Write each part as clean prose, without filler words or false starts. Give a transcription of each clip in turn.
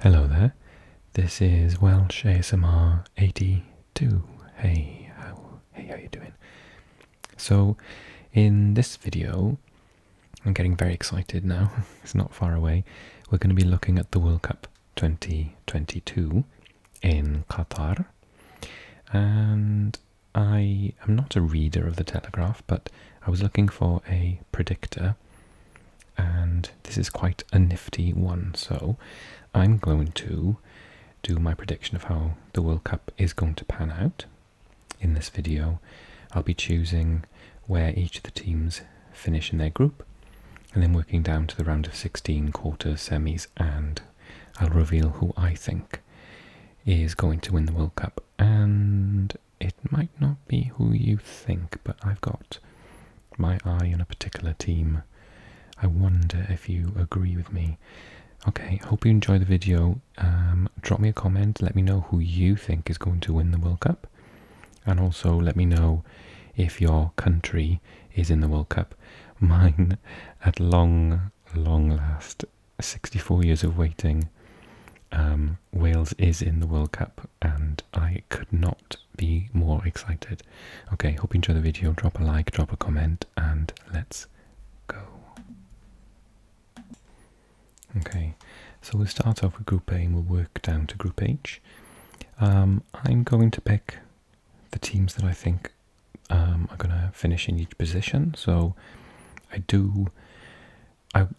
Hello there, this is Welsh ASMR 82. Hey, how you doing? So, in this video, I'm getting very excited now, it's not far away. We're going to be looking at the World Cup 2022 in Qatar. And I am not a reader of the Telegraph, but I was looking for a predictor, and this is quite a nifty one, so I'm going to do my prediction of how the World Cup is going to pan out. In this video, I'll be choosing where each of the teams finish in their group, and then working down to the round of 16, quarters, semis, and I'll reveal who I think is going to win the World Cup. And it might not be who you think, but I've got my eye on a particular team. I wonder if you agree with me. Okay, hope you enjoy the video. Drop me a comment, let me know who you think is going to win the World Cup. And also let me know if your country is in the World Cup. Mine, at long last, 64 years of waiting, Wales is in the World Cup, and I could not be more excited. Okay, hope you enjoy the video. Drop a like, drop a comment, and let's go. Okay, so we'll start off with Group A and we'll work down to Group H. I'm going to pick the teams that I think are going to finish in each position. So I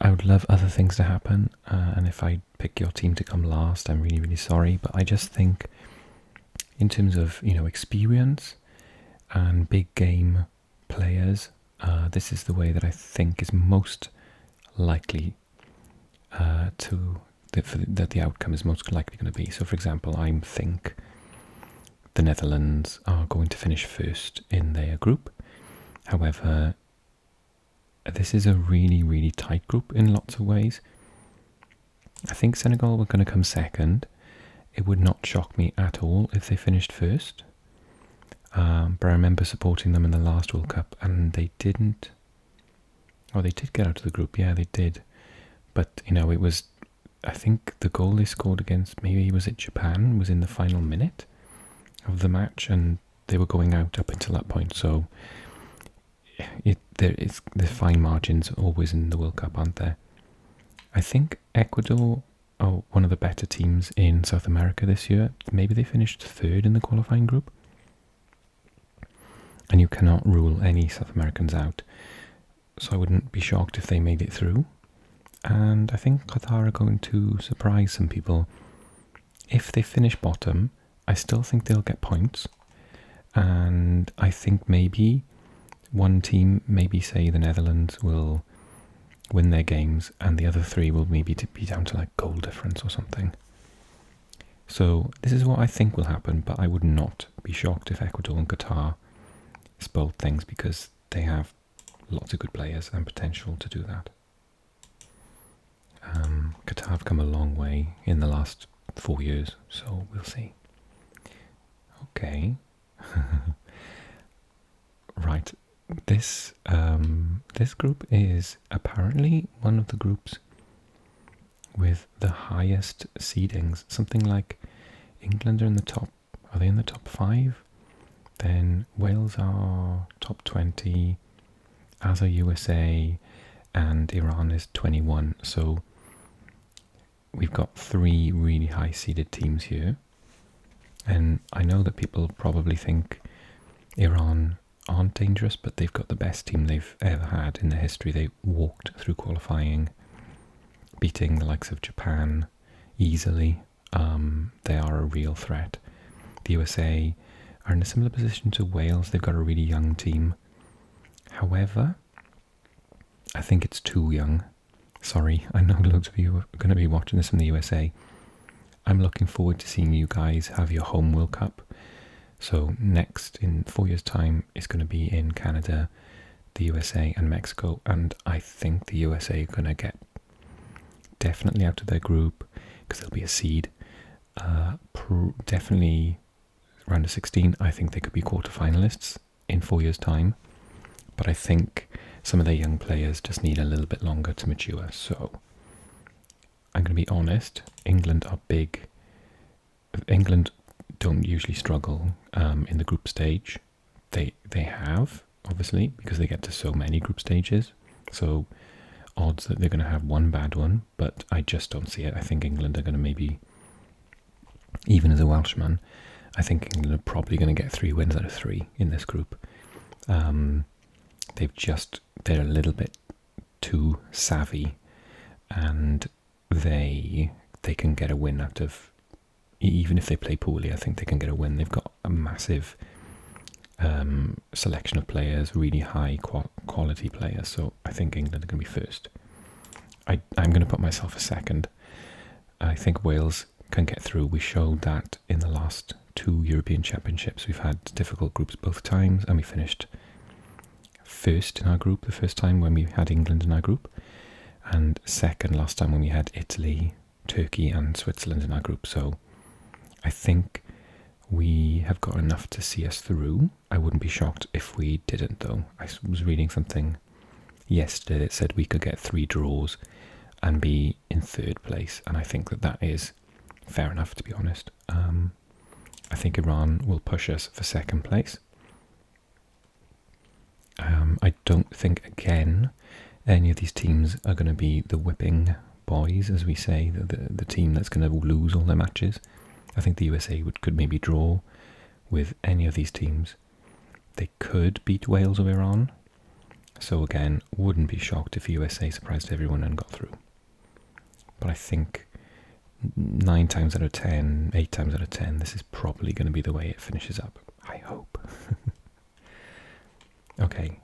would love other things to happen, and if I pick your team to come last, I'm really sorry, but I just think in terms of, experience and big game players, this is the way that I think is most likely that the outcome is most likely going to be. So for example, I think the Netherlands are going to finish first in their group. However, this is a really tight group in lots of ways. I think Senegal were going to come second. It would not shock me at all if they finished first. But I remember supporting them in the last World Cup, and they didn't. Oh, they did get out of the group. Yeah, they did. But, it was, I think the goal they scored against, maybe was it Japan, was in the final minute of the match, and they were going out up until that point. So there's fine margins always in the World Cup, aren't there? I think Ecuador are one of the better teams in South America this year. Maybe they finished third in the qualifying group. And you cannot rule any South Americans out. So I wouldn't be shocked if they made it through. And I think Qatar are going to surprise some people. If they finish bottom, I still think they'll get points. And I think maybe one team, maybe say the Netherlands, will win their games, and the other three will maybe be down to like goal difference or something. So this is what I think will happen, but I would not be shocked if Ecuador and Qatar spoiled things, because they have lots of good players and potential to do that. Qatar have come a long way in the last 4 years, so we'll see. Okay. Right. This group is apparently one of the groups with the highest seedings. Something like England are in the top. Are they in the top 5? Then Wales are top 20, as are USA, and Iran is 21. So we've got 3 really high seeded teams here. And I know that people probably think Iran aren't dangerous, but they've got the best team they've ever had in their history. They walked through qualifying, beating the likes of Japan easily. They are a real threat. The USA are in a similar position to Wales. They've got a really young team. However, I think it's too young. Sorry, I know loads of you are going to be watching this from the USA. I'm looking forward to seeing you guys have your home World Cup. So next, in 4 years' time, it's going to be in Canada, the USA and Mexico. And I think the USA are going to get definitely out of their group, because they'll be a seed. Definitely round of 16, I think they could be quarterfinalists in 4 years' time. But I think some of their young players just need a little bit longer to mature. So I'm going to be honest, England are big. England don't usually struggle in the group stage. They have, obviously, because they get to so many group stages. So odds that they're going to have one bad one, but I just don't see it. I think England are going to maybe, even as a Welshman, I think England are probably going to get 3 wins out of 3 in this group. They're a little bit too savvy, and they can get a win out of, even if they play poorly, I think they can get a win. They've got a massive selection of players, really high quality players, so I think England are going to be first. I'm going to put myself a second. I think Wales can get through. We showed that in the last 2 European Championships. We've had difficult groups both times, and we finished first in our group the first time when we had England in our group, and second last time when we had Italy, Turkey and Switzerland in our group. So I think we have got enough to see us through. I wouldn't be shocked if we didn't, though. I was reading something yesterday that said we could get 3 draws and be in 3rd place, and I think that is fair enough, to be honest. I think Iran will push us for 2nd place. I don't think, again, any of these teams are going to be the whipping boys, as we say, the team that's going to lose all their matches. I think the USA could maybe draw with any of these teams. They could beat Wales or Iran. So again, wouldn't be shocked if USA surprised everyone and got through. But I think 9 times out of 10, 8 times out of 10, this is probably going to be the way it finishes up. I hope. Okay,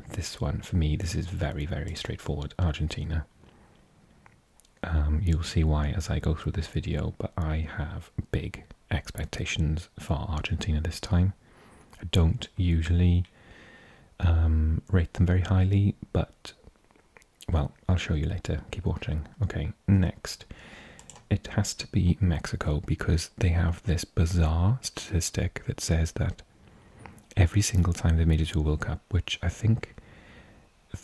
this one, for me, this is very, very straightforward. Argentina. You'll see why as I go through this video, but I have big expectations for Argentina this time. I don't usually rate them very highly, but, well, I'll show you later. Keep watching. Okay, next. It has to be Mexico, because they have this bizarre statistic that says that every single time they've made it to a World Cup, which I think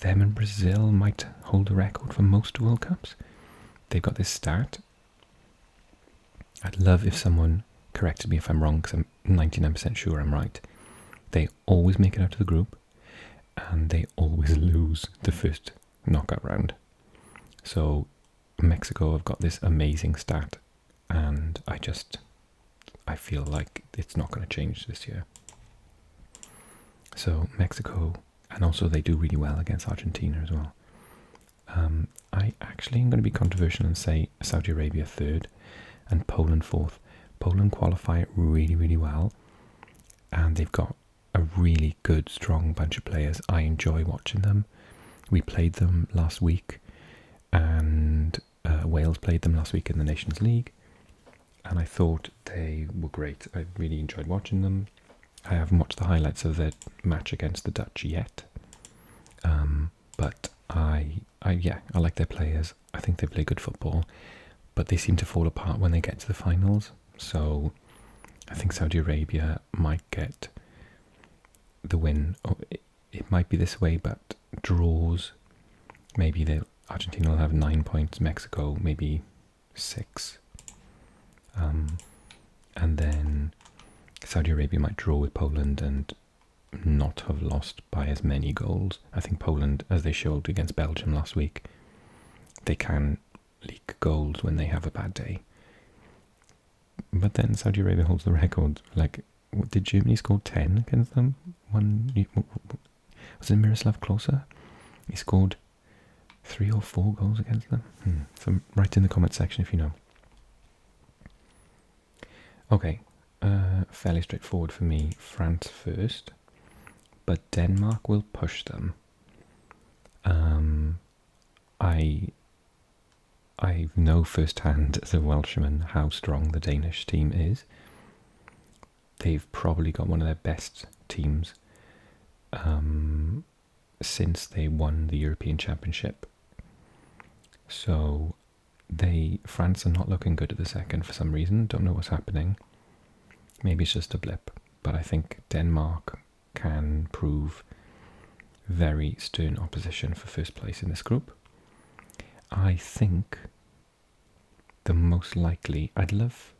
them and Brazil might hold the record for most World Cups, they've got this stat. I'd love if someone corrected me if I'm wrong, because I'm 99% sure I'm right. They always make it out of the group, and they always lose the first knockout round. So Mexico have got this amazing stat, and I feel like it's not going to change this year. So Mexico, and also they do really well against Argentina as well. I actually am going to be controversial and say Saudi Arabia 3rd and Poland 4th. Poland qualify really, really well, and they've got a really good, strong bunch of players. I enjoy watching them. We played them last week, and Wales played them last week in the Nations League, and I thought they were great. I really enjoyed watching them. I haven't watched the highlights of their match against the Dutch yet, but I like their players. I think they play good football, but they seem to fall apart when they get to the finals. So I think Saudi Arabia might get the win. Oh, it might be this way, but draws. Maybe Argentina will have 9 points, Mexico maybe 6, and then Saudi Arabia might draw with Poland and not have lost by as many goals. I think Poland, as they showed against Belgium last week, they can leak goals when they have a bad day. But then Saudi Arabia holds the record. Like, did Germany score 10 against them? Was it Miroslav Klose? He scored 3 or 4 goals against them. So write in the comment section if you know. Okay. Fairly straightforward for me. France first, but Denmark will push them. I know firsthand as a Welshman how strong the Danish team is. They've probably got one of their best teams since they won the European Championship. So France are not looking good at the second for some reason. Don't know what's happening. Maybe it's just a blip, but I think Denmark can prove very stern opposition for first place in this group. I think the most likely, I'd love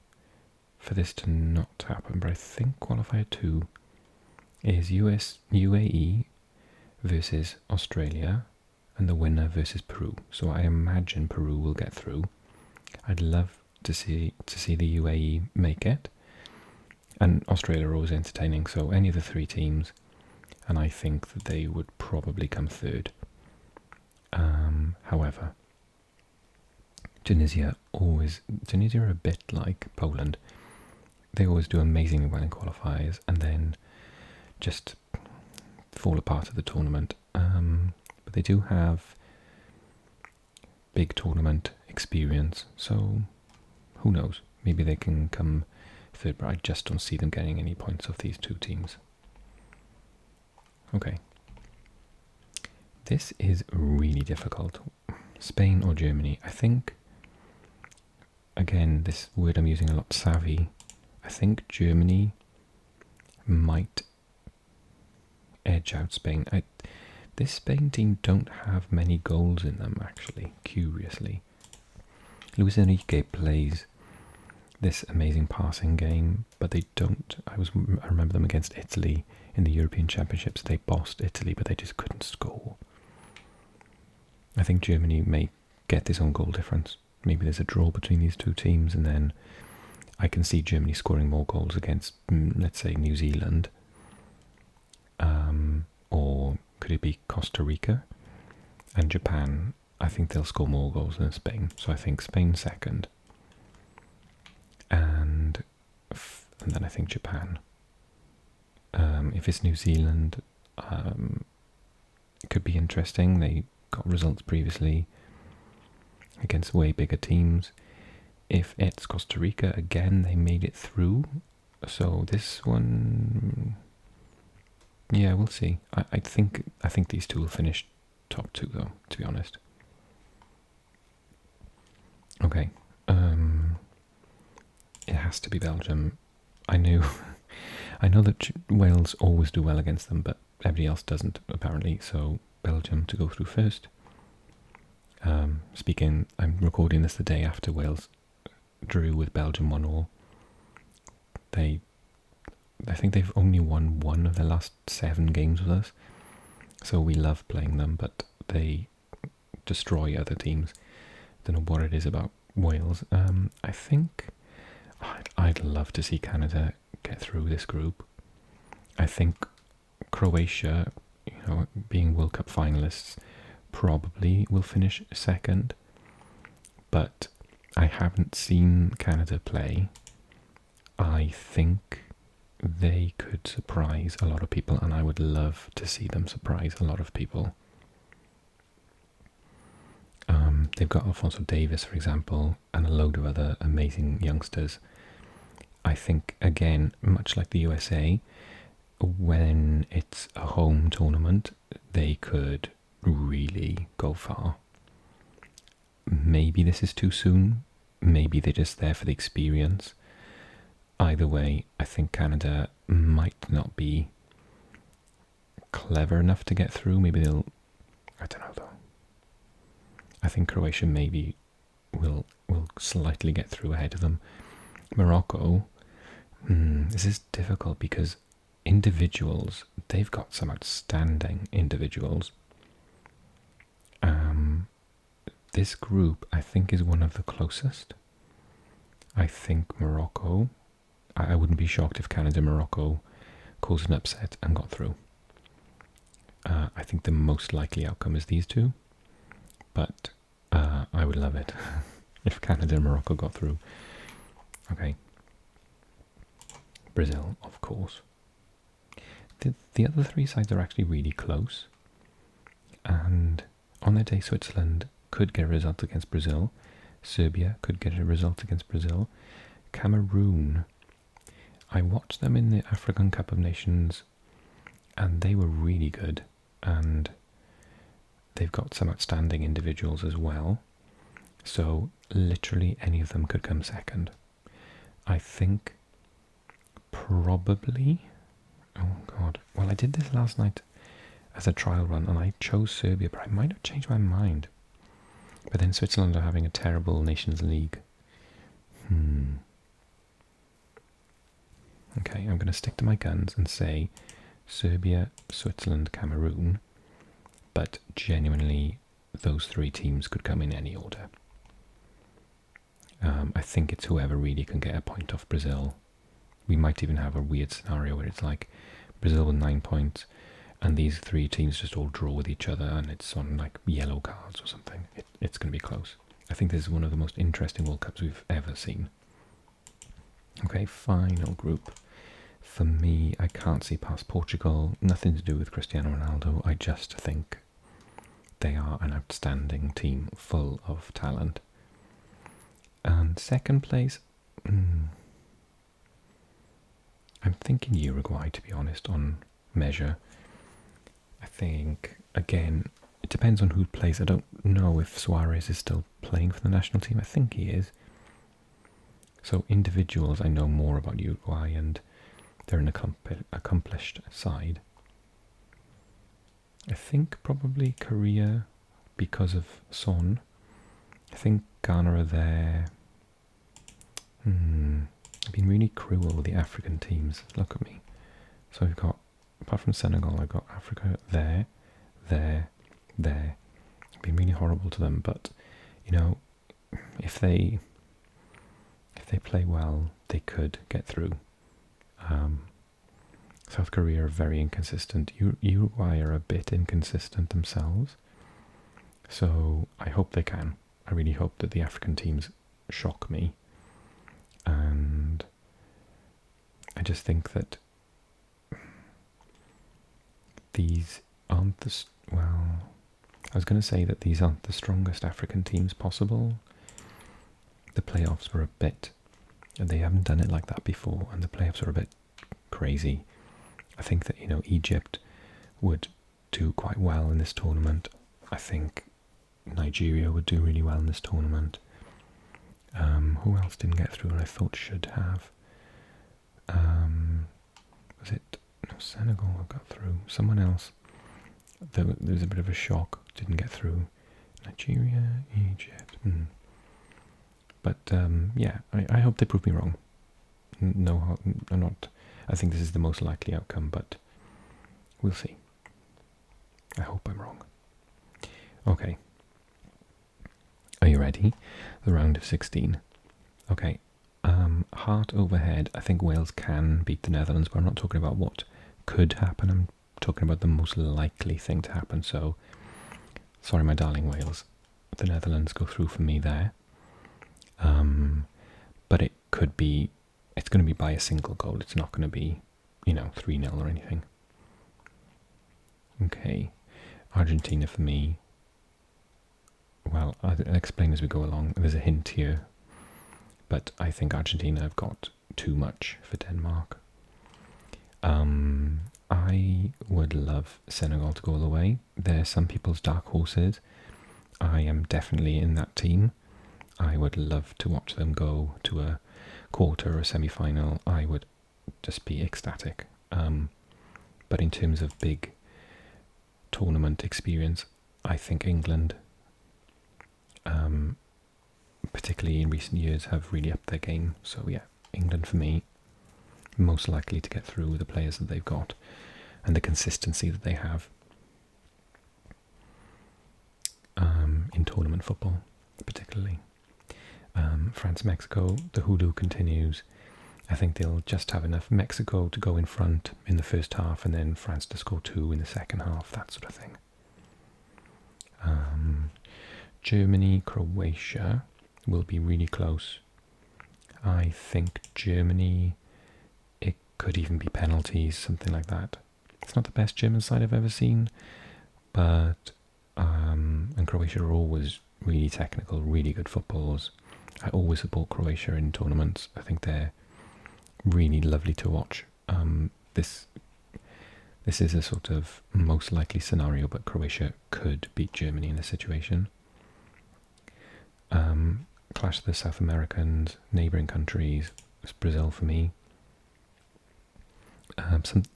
for this to not happen, but I think qualifier 2 is UAE versus Australia and the winner versus Peru. So I imagine Peru will get through. I'd love to see the UAE make it. And Australia are always entertaining, so any of the 3 teams, and I think that they would probably come third. However, Tunisia are a bit like Poland. They always do amazingly well in qualifiers and then just fall apart at the tournament. But they do have big tournament experience, so who knows? Maybe they can come third, but I just don't see them getting any points off these 2 teams. Okay. This is really difficult. Spain or Germany? I think, again, this word I'm using a lot, savvy. I think Germany might edge out Spain. This Spain team don't have many goals in them, actually, curiously. Luis Enrique plays this amazing passing game, but they don't. I remember them against Italy in the European Championships. They bossed Italy, but they just couldn't score. I think Germany may get this on goal difference. Maybe there's a draw between these 2 teams, and then I can see Germany scoring more goals against, let's say, New Zealand. Or could it be Costa Rica? And Japan, I think they'll score more goals than Spain. So I think Spain second. And then I think Japan. If it's New Zealand, it could be interesting. They got results previously against way bigger teams. If it's Costa Rica, again, they made it through. So this one, yeah, we'll see. I think these 2 will finish top 2, though, to be honest. Okay. It has to be Belgium. I know that Wales always do well against them, but everybody else doesn't, apparently. So Belgium to go through first. I'm recording this the day after Wales drew with Belgium 1-1. I think they've only won 1 of their last 7 games with us. So we love playing them, but they destroy other teams. Don't know what it is about Wales. I think I'd love to see Canada get through this group. I think Croatia, being World Cup finalists, probably will finish second. But I haven't seen Canada play. I think they could surprise a lot of people, and I would love to see them surprise a lot of people. They've got Alphonso Davies, for example, and a load of other amazing youngsters. I think, again, much like the USA, when it's a home tournament, they could really go far. Maybe this is too soon. Maybe they're just there for the experience. Either way, I think Canada might not be clever enough to get through. Maybe they'll... I don't know, though. I think Croatia maybe will slightly get through ahead of them. Morocco, this is difficult because individuals, they've got some outstanding individuals. This group, I think, is one of the closest. I think Morocco, I wouldn't be shocked if Canada-Morocco caused an upset and got through. I think the most likely outcome is these 2, but I would love it if Canada and Morocco got through. Okay. Brazil, of course. The other 3 sides are actually really close, and on their day Switzerland could get a result against Brazil, Serbia could get a result against Brazil, Cameroon, I watched them in the African Cup of Nations and they were really good, and they've got some outstanding individuals as well, so literally any of them could come second. I think probably, oh god, well I did this last night as a trial run and I chose Serbia, but I might have changed my mind. But then Switzerland are having a terrible Nations League. Okay, I'm going to stick to my guns and say Serbia, Switzerland, Cameroon, but genuinely those three teams could come in any order. I think it's whoever really can get a point off Brazil. We might even have a weird scenario where it's like Brazil with 9 points and these three teams just all draw with each other and it's on like yellow cards or something. It's going to be close. I think this is one of the most interesting World Cups we've ever seen. Okay, final group. For me, I can't see past Portugal. Nothing to do with Cristiano Ronaldo. I just think they are an outstanding team full of talent. And second place, I'm thinking Uruguay, to be honest, on measure. I think, again, it depends on who plays. I don't know if Suarez is still playing for the national team. I think he is. So individuals, I know more about Uruguay, and they're an accomplished side. I think probably Korea because of Son. I think Ghana are there. I've been really cruel with the African teams. Look at me. So we've got, apart from Senegal, I've got Africa there, there, there. I've been really horrible to them, but you know, if they play well, they could get through. South Korea are very inconsistent. Uruguay are a bit inconsistent themselves. So I hope they can. I really hope that the African teams shock me. And I just think that these aren't the... Well, I was going to say that these aren't the strongest African teams possible. The playoffs were a bit... They haven't done it like that before, and the playoffs are a bit crazy. I think that, you know, Egypt would do quite well in this tournament. I think Nigeria would do really well in this tournament. Who else didn't get through and I thought should have? Was it... No, Senegal got through. Someone else. There was a bit of a shock. Didn't get through. Nigeria, Egypt. But yeah, I hope they prove me wrong. No, I'm not. I think this is the most likely outcome, but we'll see. I hope I'm wrong. Okay. Are you ready? The round of 16. Okay. Heart overhead. I think Wales can beat the Netherlands, but I'm not talking about what could happen. I'm talking about the most likely thing to happen. So, sorry, my darling Wales. The Netherlands go through for me there. But it could be, it's going to be by a single goal. It's not going to be, 3-0 or anything. Okay. Argentina for me. Well, I'll explain as we go along. There's a hint here. But I think Argentina have got too much for Denmark. I would love Senegal to go all the way. They're some people's dark horses. I am definitely in that team. I would love to watch them go to a quarter or a semi-final. I would just be ecstatic. But in terms of big tournament experience, I think England, particularly in recent years, have really upped their game. So yeah, England for me, most likely to get through with the players that they've got and the consistency that they have in tournament football, particularly. France-Mexico, the hoodoo continues. I think they'll just have enough Mexico to go in front in the first half and then France to score 2 in the second half, that sort of thing. Germany, Croatia will be really close. I think Germany, it could even be penalties, something like that. It's not the best German side I've ever seen, but and Croatia are always really technical, really good footballers. I always support Croatia in tournaments. I think they're really lovely to watch. This is a sort of most likely scenario, but Croatia could beat Germany in this situation. Clash of the South Americans, neighbouring countries. It's Brazil for me.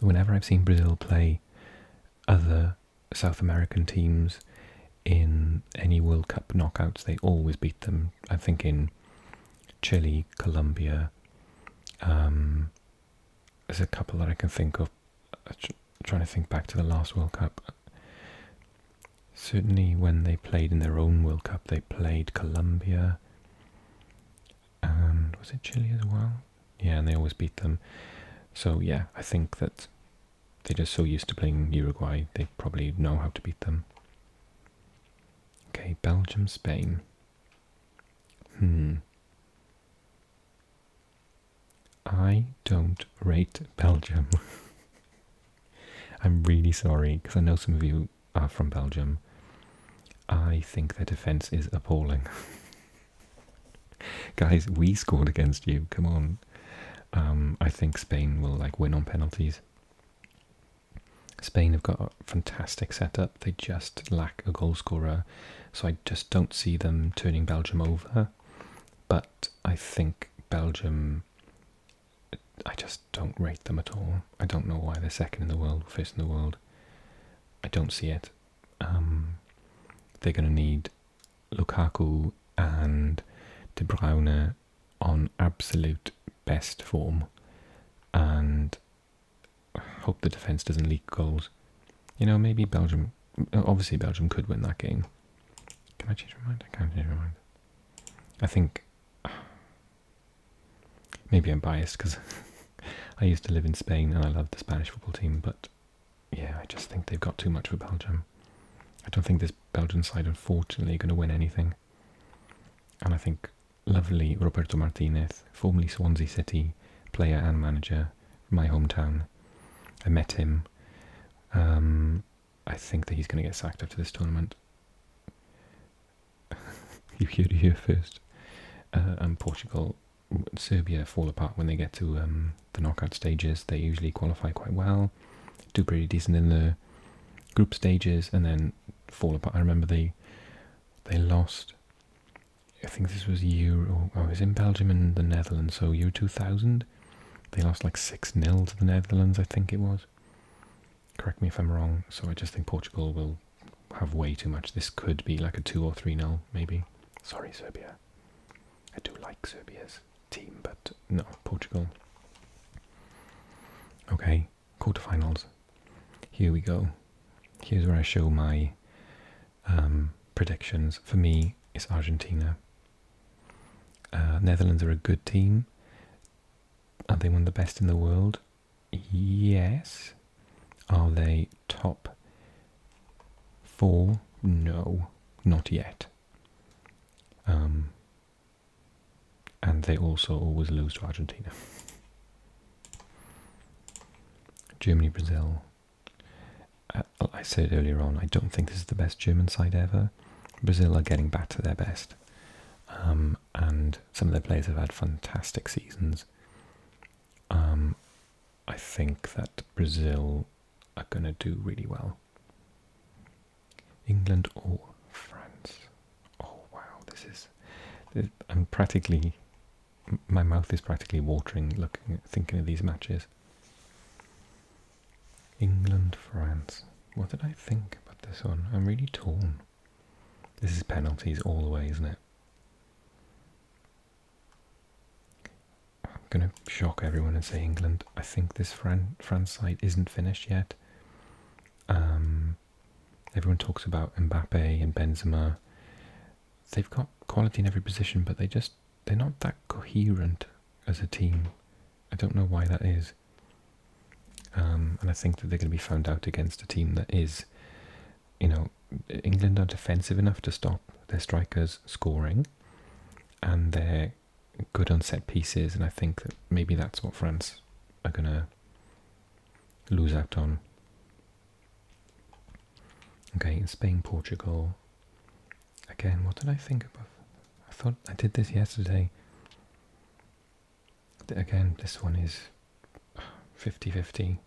Whenever I've seen Brazil play other South American teams, in any World Cup knockouts, they always beat them. I think in Chile, Colombia, there's a couple that I can think of. Trying to think back to the last World Cup. Certainly when they played in their own World Cup, they played Colombia, and was it Chile as well? Yeah, and they always beat them. So yeah, I think that they're just so used to playing Uruguay, they probably know how to beat them. Okay, Belgium, Spain. I don't rate Belgium. I'm really sorry, because I know some of you are from Belgium. I think their defence is appalling. Guys, we scored against you, come on. I think Spain will win on penalties. Spain have got a fantastic setup, they just lack a goal scorer, so I just don't see them turning Belgium over. But I think Belgium, I just don't rate them at all. I don't know why they're second in the world, first in the world. I don't see it. They're going to need Lukaku and De Bruyne on absolute best form, and hope the defence doesn't leak goals. You know, maybe Belgium, obviously Belgium could win that game. Can I change my mind? I can't change my mind. I think, maybe I'm biased because I used to live in Spain and I love the Spanish football team, but yeah, I just think they've got too much for Belgium. I don't think this Belgian side, unfortunately, are going to win anything. And I think lovely Roberto Martinez, formerly Swansea City player and manager, my hometown. I met him. I think that he's going to get sacked after this tournament. You hear it here first. And Portugal, Serbia fall apart when they get to the knockout stages. They usually qualify quite well, do pretty decent in the group stages, and then fall apart. I remember they lost. I think this was Euro. I was in Belgium and the Netherlands, so Euro 2000. They lost 6-0 to the Netherlands, I think it was. Correct me if I'm wrong. So I just think Portugal will have way too much. This could be like a 2 or 3-0, maybe. Sorry, Serbia. I do like Serbia's team, but no, Portugal. Okay, quarterfinals. Here we go. Here's where I show my predictions. For me, it's Argentina. Netherlands are a good team. Are they one of the best in the world? Yes. Are they top 4? No, not yet. And they also always lose to Argentina. Germany, Brazil. I said earlier on, I don't think this is the best German side ever. Brazil are getting back to their best. And some of their players have had fantastic seasons. I think that Brazil are going to do really well. England or France. Oh wow, I'm practically, my mouth is practically watering thinking of these matches. England, France. What did I think about this one? I'm really torn. This is penalties all the way, isn't it? I'm going to shock everyone and say England. I think this France side isn't finished yet. Everyone talks about Mbappe and Benzema. They've got quality in every position, but they're not that coherent as a team. I don't know why that is. And I think that they're going to be found out against a team that is, England are defensive enough to stop their strikers scoring, and they're good on set pieces, and I think that maybe that's what France are going to lose out on. Okay, in Spain, Portugal. Again, what did I think about? I thought I did this yesterday. Again, this one is 50-50.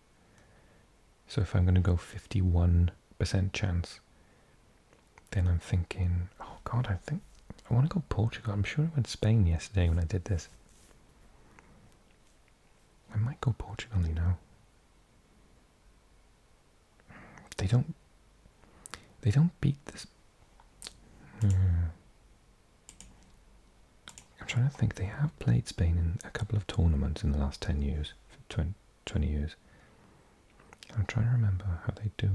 So if I'm going to go 51% chance, then I'm thinking, oh God, I want to go Portugal. I'm sure I went Spain yesterday when I did this. I might go Portugal, They don't beat this. I'm trying to think. They have played Spain in a couple of tournaments in the last 10 years, 20 years. I'm trying to remember how they do.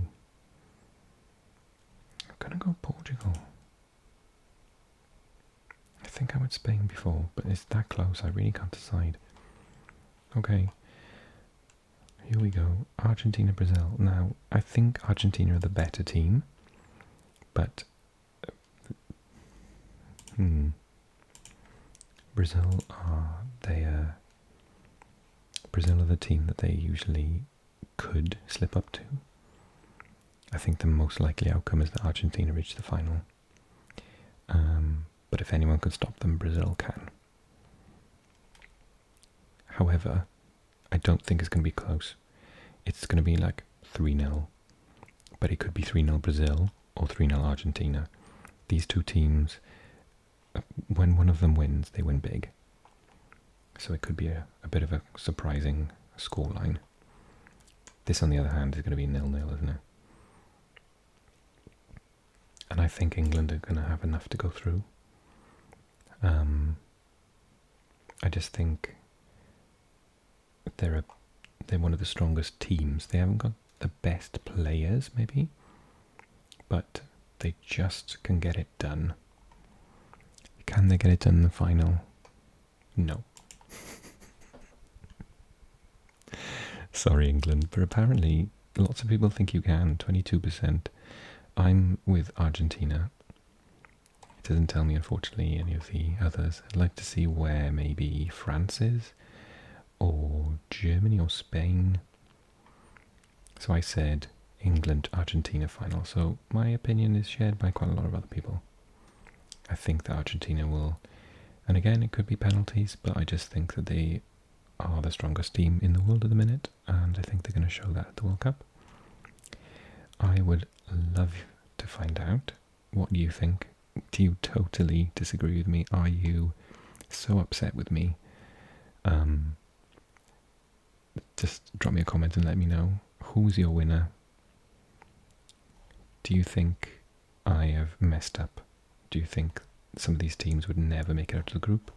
I'm going to go Portugal. I think I went Spain before, but it's that close, I really can't decide. Okay, here we go. Argentina, Brazil. Now, I think Argentina are the better team, but Brazil are Brazil are the team that they usually could slip up to. I think the most likely outcome is that Argentina reach the final. But if anyone can stop them, Brazil can. However, I don't think it's going to be close. It's going to be like 3-0, but it could be 3-0 Brazil or 3-0 Argentina. These two teams, when one of them wins, they win big. So it could be a bit of a surprising scoreline. This, on the other hand, is going to be 0-0, isn't it? And I think England are going to have enough to go through. I just think they're one of the strongest teams. They haven't got the best players, maybe, but they just can get it done. Can they get it done in the final? No. Sorry, England, but apparently lots of people think you can. 22%. I'm with Argentina. It doesn't tell me, unfortunately, any of the others. I'd like to see where maybe France is, or Germany, or Spain. So I said England, Argentina final. So my opinion is shared by quite a lot of other people. I think that Argentina will, and again, it could be penalties, but I just think that they are the strongest team in the world at the minute, and I think they're going to show that at the World Cup. I would love to find out what you think. Do you totally disagree with me? Are you so upset with me? Just drop me a comment and let me know. Who's your winner? Do you think I have messed up? Do you think some of these teams would never make it out of the group?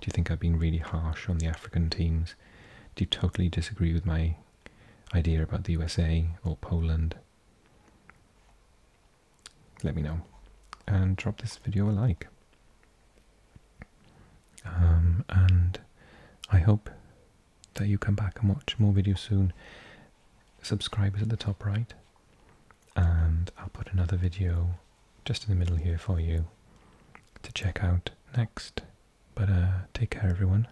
Do you think I've been really harsh on the African teams? Do you totally disagree with my idea about the USA or Poland? Let me know. And drop this video a like. And I hope that you come back and watch more videos soon. Subscribe is at the top right. And I'll put another video just in the middle here for you to check out next. But take care, everyone.